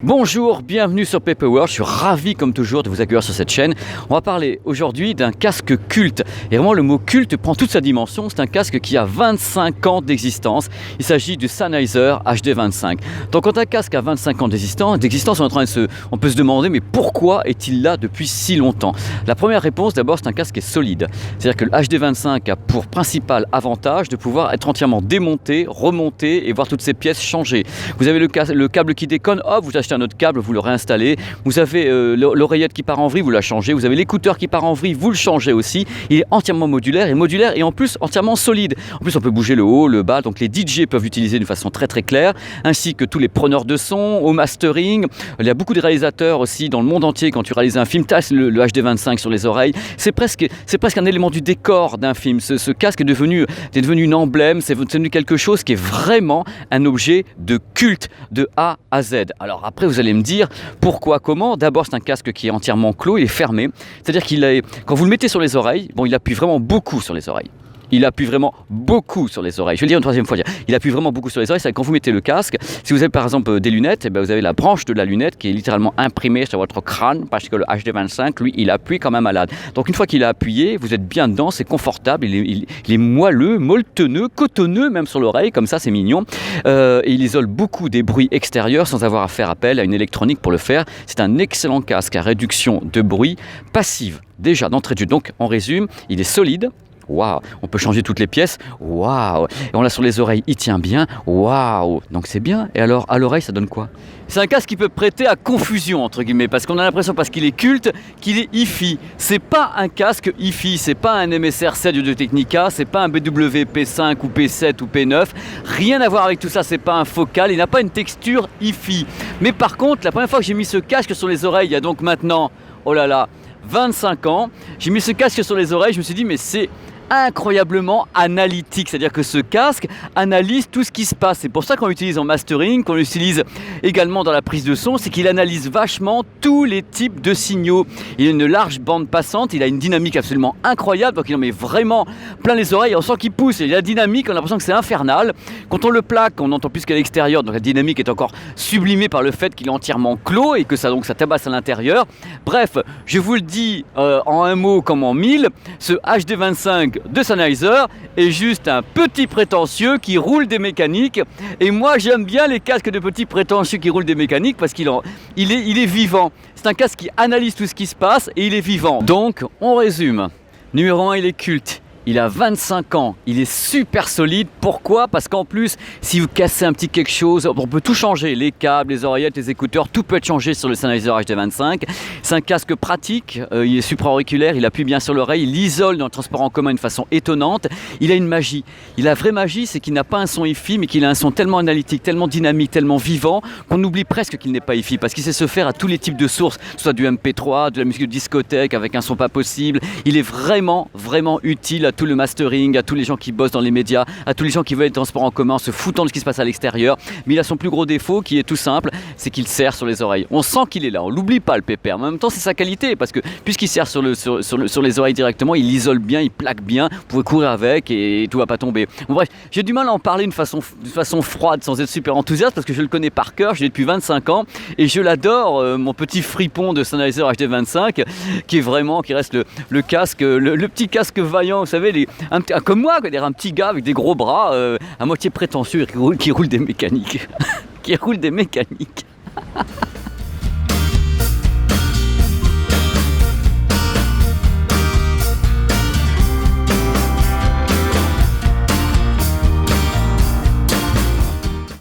Bonjour, bienvenue sur Paperworld, je suis ravi comme toujours de vous accueillir sur cette chaîne. On va parler aujourd'hui d'un casque culte. Et vraiment le mot culte prend toute sa dimension, c'est un casque qui a 25 ans d'existence. Il s'agit du Sennheiser HD25. Donc quand un casque a 25 ans d'existence, on peut se demander mais pourquoi est-il là depuis si longtemps? La première réponse d'abord, c'est un casque qui est solide. C'est-à-dire que le HD25 a pour principal avantage de pouvoir être entièrement démonté, remonté et voir toutes ses pièces changer. Vous avez le câble qui déconne, hop, vous achetez un autre câble, vous le réinstallez. Vous avez l'oreillette qui part en vrille, vous la changez. Vous avez l'écouteur qui part en vrille, vous le changez aussi. Il est entièrement modulaire et en plus entièrement solide. En plus, on peut bouger le haut, le bas. Donc les DJ peuvent l'utiliser d'une façon très très claire, ainsi que tous les preneurs de son, au mastering. Il y a beaucoup de réalisateurs aussi dans le monde entier. Quand tu réalises un film, tu as le HD25 sur les oreilles. C'est presque un élément du décor d'un film. Ce casque est devenu un emblème. C'est devenu quelque chose qui est vraiment un objet de culte de A à Z. Alors après, vous allez me dire pourquoi, comment. D'abord, c'est un casque qui est entièrement clos, il est fermé. C'est-à-dire quand vous le mettez sur les oreilles, il appuie vraiment beaucoup sur les oreilles. Il appuie vraiment beaucoup sur les oreilles. Je vais le dire une troisième fois. Il appuie vraiment beaucoup sur les oreilles. C'est quand vous mettez le casque, si vous avez par exemple des lunettes, vous avez la branche de la lunette qui est littéralement imprimée sur votre crâne parce que le HD25, lui, il appuie quand même malade. Donc une fois qu'il a appuyé, vous êtes bien dedans, c'est confortable, il est moelleux, molletonneux, cotonneux même sur l'oreille, comme ça c'est mignon. Et il isole beaucoup des bruits extérieurs sans avoir à faire appel à une électronique pour le faire. C'est un excellent casque à réduction de bruit passive. Déjà d'entrée de jeu. Donc on résume, il est solide. Waouh, on peut changer toutes les pièces. Waouh, et on l'a sur les oreilles, il tient bien. Waouh, donc c'est bien. Et alors à l'oreille, ça donne quoi? C'est un casque qui peut prêter à confusion entre guillemets, parce qu'on a l'impression parce qu'il est culte qu'il est hi-fi. C'est pas un casque hi-fi, c'est pas un MSR 7 de Technica, c'est pas un BW P5 ou P7 ou P9. Rien à voir avec tout ça. C'est pas un focal, il n'a pas une texture hi-fi. Mais par contre, la première fois que j'ai mis ce casque sur les oreilles, il y a donc maintenant, oh là là, 25 ans, j'ai mis ce casque sur les oreilles, je me suis dit mais c'est incroyablement analytique, c'est-à-dire que ce casque analyse tout ce qui se passe. C'est pour ça qu'on l'utilise en mastering, qu'on l'utilise également dans la prise de son, c'est qu'il analyse vachement tous les types de signaux. Il a une large bande passante, il a une dynamique absolument incroyable, donc il en met vraiment plein les oreilles, on sent qu'il pousse, et la dynamique, on a l'impression que c'est infernal. Quand on le plaque, on n'entend plus qu'à l'extérieur, donc la dynamique est encore sublimée par le fait qu'il est entièrement clos et que ça tabasse à l'intérieur. Bref, je vous le dis en un mot comme en mille, ce HD25 de Sennheiser est juste un petit prétentieux qui roule des mécaniques, et moi j'aime bien les casques de petits prétentieux qui roulent des mécaniques parce qu'il est vivant. C'est un casque qui analyse tout ce qui se passe et il est vivant. Donc on résume, numéro 1, il est culte. Il a 25 ans, il est super solide. Pourquoi? Parce qu'en plus, si vous cassez un petit quelque chose, on peut tout changer. Les câbles, les oreillettes, les écouteurs, tout peut être changé sur le Sennheiser HD25. C'est un casque pratique, il est supra-auriculaire, il appuie bien sur l'oreille, il isole dans le transport en commun d'une façon étonnante. Il a une magie. La vraie magie, c'est qu'il n'a pas un son hi-fi, mais qu'il a un son tellement analytique, tellement dynamique, tellement vivant, qu'on oublie presque qu'il n'est pas hi-fi, parce qu'il sait se faire à tous les types de sources, que ce soit du MP3, de la musique de discothèque avec un son pas possible. Il est vraiment, vraiment utile à tout le mastering, à tous les gens qui bossent dans les médias, à tous les gens qui veulent être transport en commun, se foutant de ce qui se passe à l'extérieur. Mais il a son plus gros défaut qui est tout simple, c'est qu'il serre sur les oreilles. On sent qu'il est là, on l'oublie pas le pépère. Mais en même temps, c'est sa qualité, parce que puisqu'il serre sur les oreilles directement, il isole bien, il plaque bien, vous pouvez courir avec et tout va pas tomber. Bon, bref, j'ai du mal à en parler de façon froide, sans être super enthousiaste, parce que je le connais par cœur, je l'ai depuis 25 ans et je l'adore, mon petit fripon de Sennheiser HD25 qui reste le casque, le petit casque vaillant, vous savez, comme moi, un petit gars avec des gros bras, à moitié prétentieux, qui roule des mécaniques. Qui roule des mécaniques.